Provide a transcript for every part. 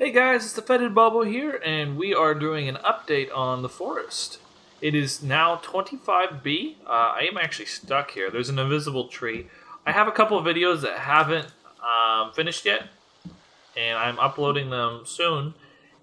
Hey guys, it's the Fetid Bubble here, and we are doing an update on the forest. It is now 25b. I am actually stuck here. There's an invisible tree. I have a couple of videos that haven't finished yet, and I'm uploading them soon.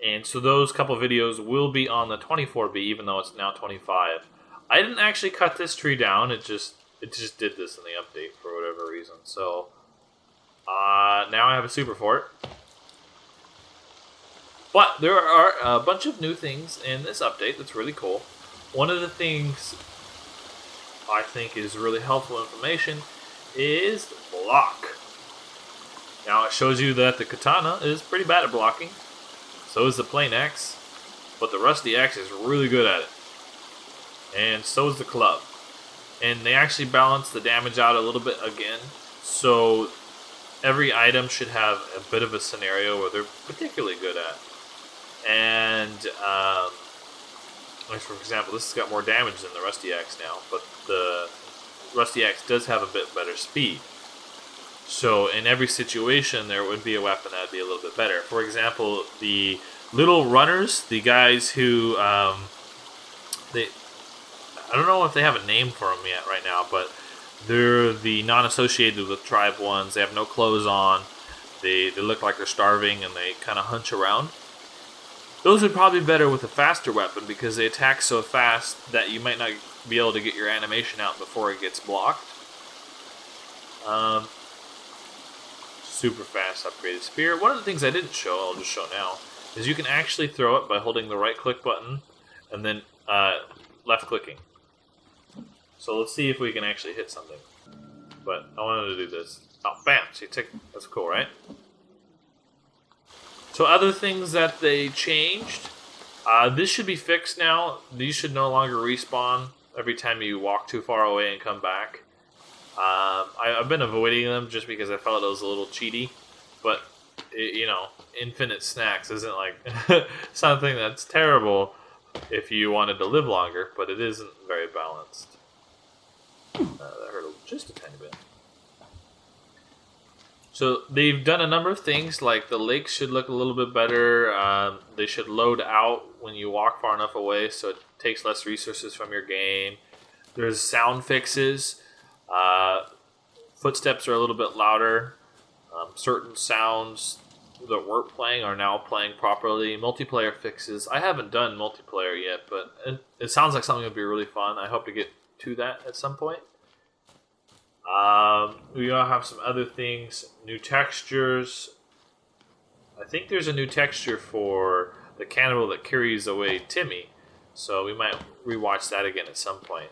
And so those couple of videos will be on the 24b, even though it's now 25. I didn't actually cut this tree down. It just did this in the update for whatever reason. So now I have a super fort. But there are a bunch of new things in this update that's really cool. One of the things I think is really helpful information is block. Now it shows you that the katana is pretty bad at blocking. So is the plain axe. But the rusty axe is really good at it. And so is the club. And they actually balance the damage out a little bit again. So every item should have a bit of a scenario where they're particularly good at. And, like for example, this has got more damage than the Rusty Axe now, but the Rusty Axe does have a bit better speed. So in every situation, there would be a weapon that would be a little bit better. For example, the little runners, the guys who, I don't know if they have a name for them yet right now, but they're the non-associated with tribe ones. They have no clothes on. They look like they're starving, and they kind of hunch around. Those would probably be better with a faster weapon because they attack so fast that you might not be able to get your animation out before it gets blocked. Super fast upgraded spear. One of the things I didn't show, I'll just show now, is you can actually throw it by holding the right click button and then left clicking. So let's see if we can actually hit something. But I wanted to do this. Oh, bam! See, that's cool, right? So other things that they changed, this should be fixed now. These should no longer respawn every time you walk too far away and come back. I've been avoiding them just because I felt it was a little cheaty. But, infinite snacks isn't like something that's terrible if you wanted to live longer, but it isn't very balanced. That hurt just a tiny bit. So they've done a number of things, like the lakes should look a little bit better. They should load out when you walk far enough away, so it takes less resources from your game. There's sound fixes. Footsteps are a little bit louder. Certain sounds that weren't playing are now playing properly. Multiplayer fixes. I haven't done multiplayer yet, but it sounds like something that would be really fun. I hope to get to that at some point. We all have some other things. New textures. I think there's a new texture for the cannibal that carries away Timmy. So we might rewatch that again at some point.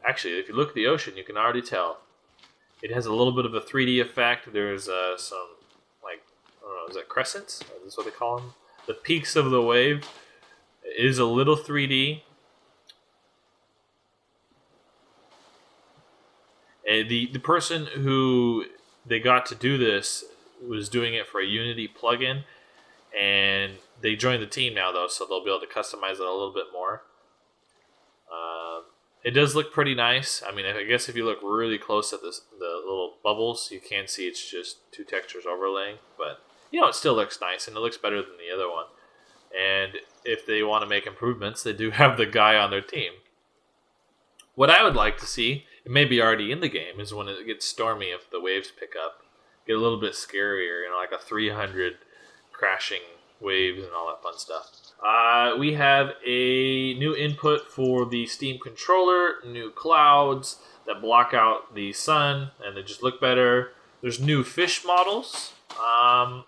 Actually, if you look at the ocean, you can already tell. It has a little bit of a 3D effect. There's some, like, I don't know, is that crescents? Is what they call them? The peaks of the wave is a little 3D. The person who they got to do this was doing it for a Unity plugin, and they joined the team now, though, so they'll be able to customize it a little bit more. It does look pretty nice. I mean, I guess if you look really close at the little bubbles, you can see it's just two textures overlaying, but, it still looks nice, and it looks better than the other one. And if they want to make improvements, they do have the guy on their team. What I would like to see, it may be already in the game, is when it gets stormy, if the waves pick up, get a little bit scarier, like a 300 crashing waves and all that fun stuff. We have a new input for the Steam controller, new clouds that block out the sun, and they just look better. There's new fish models. I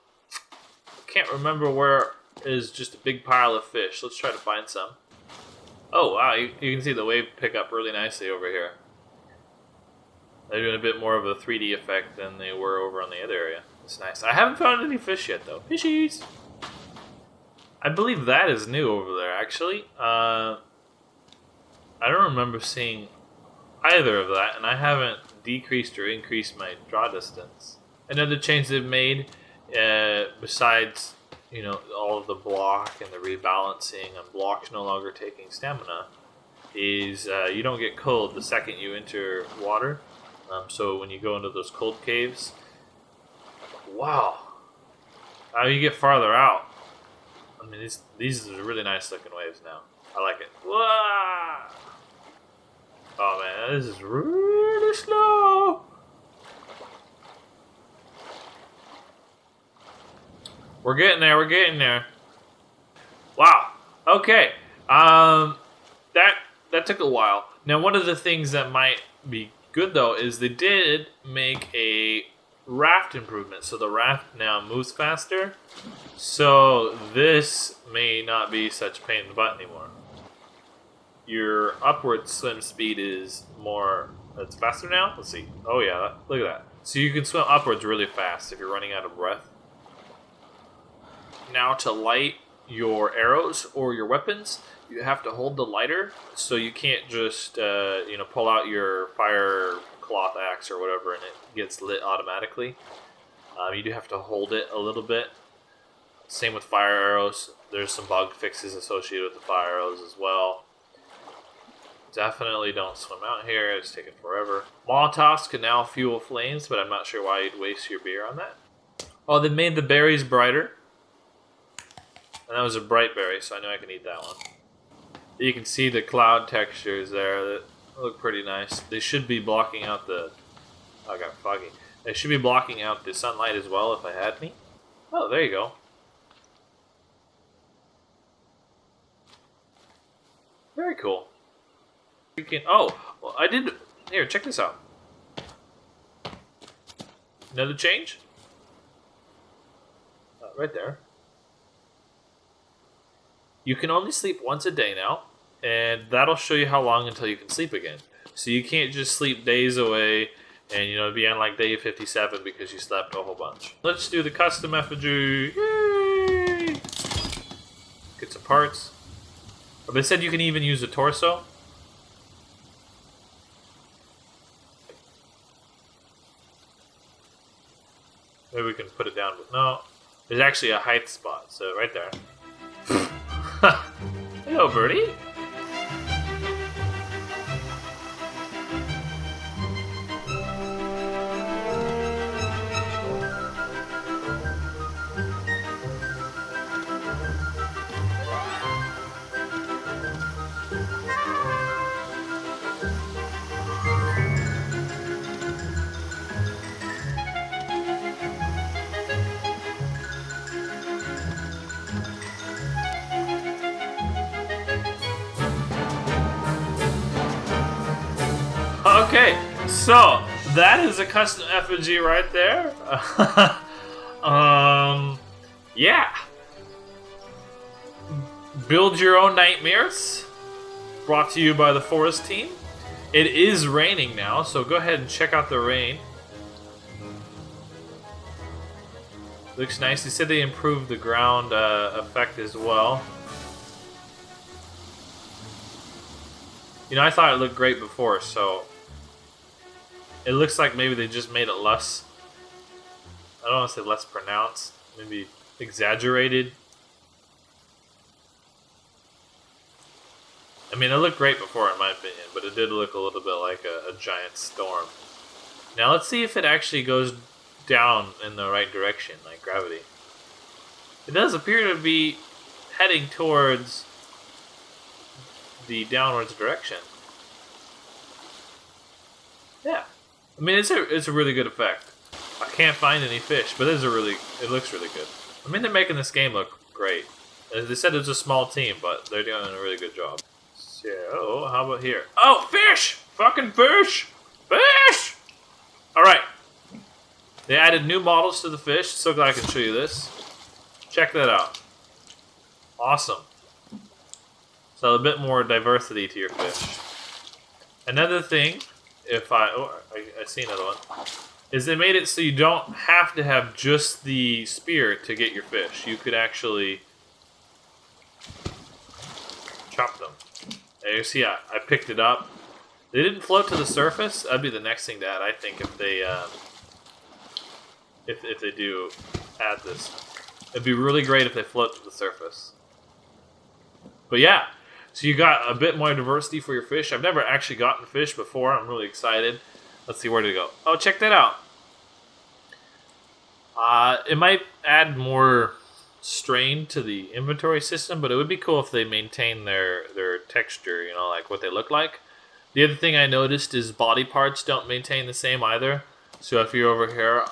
can't remember where is just a big pile of fish. Let's try to find some. Oh, wow, you can see the wave pick up really nicely over here. They're doing a bit more of a 3D effect than they were over on the other area. It's nice. I haven't found any fish yet, though. Fishies! I believe that is new over there, actually. I don't remember seeing either of that, and I haven't decreased or increased my draw distance. Another change they've made, besides all of the block and the rebalancing and blocks no longer taking stamina, is you don't get cold the second you enter water. So when you go into those cold caves, Wow. How you get farther out? I mean, these are really nice looking waves now. I like it. Wow. Oh man, this is really slow. We're getting there. We're getting there. Wow. Okay. That took a while. Now, one of the things that might be good though is they did make a raft improvement, so the raft now moves faster. So this may not be such a pain in the butt anymore. Your upward swim speed is more. It's faster now. Let's see. Oh yeah, look at that. So you can swim upwards really fast if you're running out of breath. Now to light your arrows or your weapons, you have to hold the lighter, so you can't just pull out your fire cloth axe or whatever and it gets lit automatically. You do have to hold it a little bit. Same with fire arrows. There's some bug fixes associated with the fire arrows as well. Definitely don't swim out here. It's taking forever. Molotovs can now fuel flames, but I'm not sure why you'd waste your beer on that. Oh, they made the berries brighter. And that was a bright berry, so I know I can eat that one. You can see the cloud textures there that look pretty nice. They should be blocking out the... Oh, I got foggy. They should be blocking out the sunlight as well if I had me. Oh, there you go. Very cool. Oh, well, I did... Here, check this out. Another change? Right there. You can only sleep once a day now, and that'll show you how long until you can sleep again. So you can't just sleep days away and, be on like day 57 because you slept a whole bunch. Let's do the custom effigy. Yay! Get some parts. But they said you can even use the torso. Maybe we can put it down. No, there's actually a height spot, so right there. Hello, birdie. Okay, so that is a custom effigy right there. Yeah. Build your own nightmares. Brought to you by the Forest team. It is raining now, so go ahead and check out the rain. Looks nice. They said they improved the ground effect as well. I thought it looked great before, so it looks like maybe they just made it less, I don't want to say less pronounced, maybe exaggerated. I mean, it looked great before in my opinion, but it did look a little bit like a giant storm. Now let's see if it actually goes down in the right direction, like gravity. It does appear to be heading towards the downwards direction. Yeah. I mean, it's a really good effect. I can't find any fish, but it looks really good. I mean, they're making this game look great. They said it's a small team, but they're doing a really good job. So, how about here? Oh, fish! Fucking fish! Fish! Alright. They added new models to the fish. So glad I can show you this. Check that out. Awesome. So a bit more diversity to your fish. Another thing, I see another one, is they made it so you don't have to have just the spear to get your fish. You could actually chop them. There you see, I picked it up. They didn't float to the surface. That'd be the next thing to add, I think, if they do add this. It'd be really great if they float to the surface. But yeah. So you got a bit more diversity for your fish. I've never actually gotten fish before. I'm really excited. Let's see, where did it go? Oh, check that out. It might add more strain to the inventory system, but it would be cool if they maintain their texture, you know, like what they look like. The other thing I noticed is body parts don't maintain the same either. So if you're over here,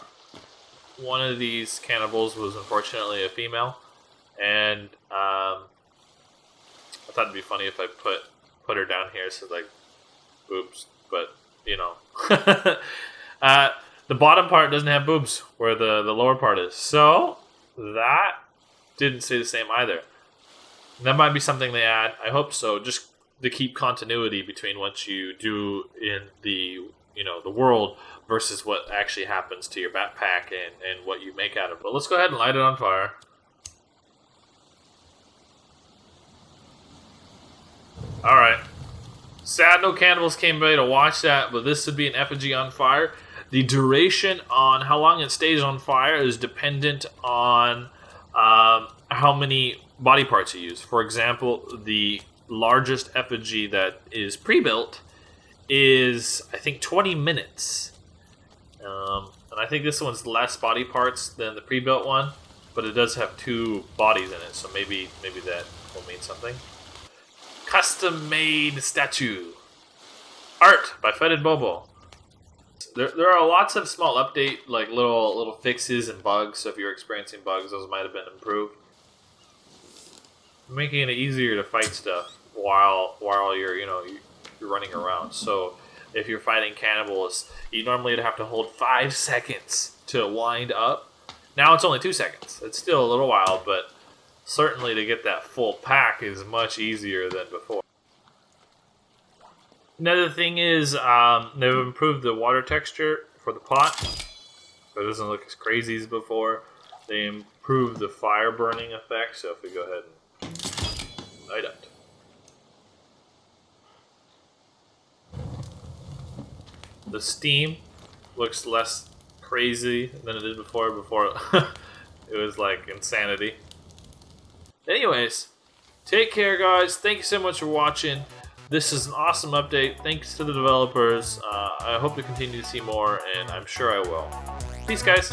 one of these cannibals was unfortunately a female, and I thought it'd be funny if I put her down here, so like, boobs, but you know. The bottom part doesn't have boobs, where the lower part is. So that didn't stay the same either. That might be something they add. I hope so, just to keep continuity between what you do in the the world versus what actually happens to your backpack and what you make out of it. But let's go ahead and light it on fire. Alright. Sad no cannibals came by to watch that, but this would be an effigy on fire. The duration on how long it stays on fire is dependent on how many body parts you use. For example, the largest effigy that is pre-built is, I think, 20 minutes. And I think this one's less body parts than the pre-built one, but it does have 2 bodies in it, so maybe that will mean something. Custom-made statue. Art by Fetid Bobo. There are lots of small update, like little fixes and bugs. So if you're experiencing bugs, those might have been improved, making it easier to fight stuff while you're running around. So if you're fighting cannibals, you normally would have to hold 5 seconds to wind up. Now it's only 2 seconds. It's still a little while, but certainly to get that full pack is much easier than before. Another thing is they've improved the water texture for the pot, so it doesn't look as crazy as before. They improved the fire burning effect, so if we go ahead and light it. The steam looks less crazy than it did before. Before it was like insanity. Anyways, take care, guys. Thank you so much for watching. This is an awesome update. Thanks to the developers. I hope to continue to see more, and I'm sure I will. Peace, guys.